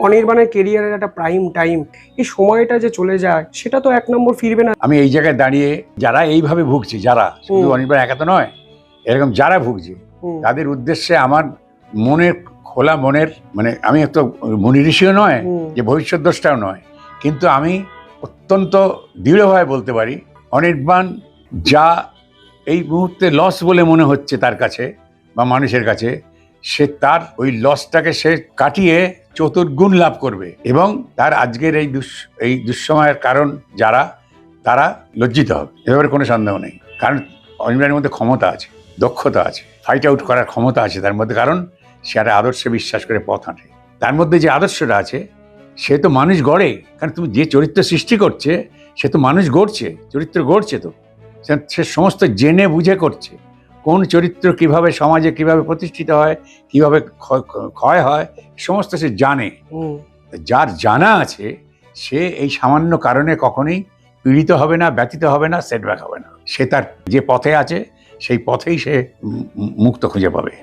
অনির্বাণের কেরিয়ারের একটা prime time, এই সময়টা যে চলে যায় সেটা তো 1 নম্বর ফিরবে না। আমি এই জায়গায় দাঁড়িয়ে যারা এইভাবে ভুগছে, যারা শুধু অনির্বাণ একা তো নয়, এরকম যারা ভুগছে তাদের উদ্দেশ্যে আমার মনের খোলা মনের, মানে আমি একটা মুনি ঋষিও নয়, যে ভবিষ্যৎ দ্রষ্টাও নয়, কিন্তু আমি অত্যন্ত দৃঢ়ভাবে বলতে পারি অনির্বাণ যা এই মুহূর্তে লস বলে মনে হচ্ছে তার কাছে বা মানুষের কাছে, সে তার ওই লসটাকে সে কাটিয়ে চতুর্গুণ লাভ করবে এবং তার আজকের এই দুঃসময়ের কারণ যারা, তারা লজ্জিত হবে, এভাবে কোনো সন্দেহ নেই। কারণ অনির্বাণের মধ্যে ক্ষমতা আছে, দক্ষতা আছে, ফাইট আউট করার ক্ষমতা আছে তার মধ্যে, কারণ সে একটা আদর্শে বিশ্বাস করে পথ হাঁটে। তার মধ্যে যে আদর্শটা আছে সে তো মানুষ গড়ে, কারণ তুমি যে চরিত্র সৃষ্টি করছে সে তো মানুষ গড়ছে, চরিত্র গড়ছে, তো সে সমস্ত জেনে বুঝে করছে। কোন চরিত্র কিভাবে সমাজে কিভাবে প্রতিষ্ঠিত হয়, কিভাবে ক্ষয় হয়, সমস্ত সে জানে। যার জানা আছে সে এই সামান্য কারণে কখনোই পীড়িত হবে না, ব্যথিত হবে না, সেটব্যাক হবে না। সে তার যে পথে আছে সেই পথেই সে মুক্ত খুঁজে পাবে।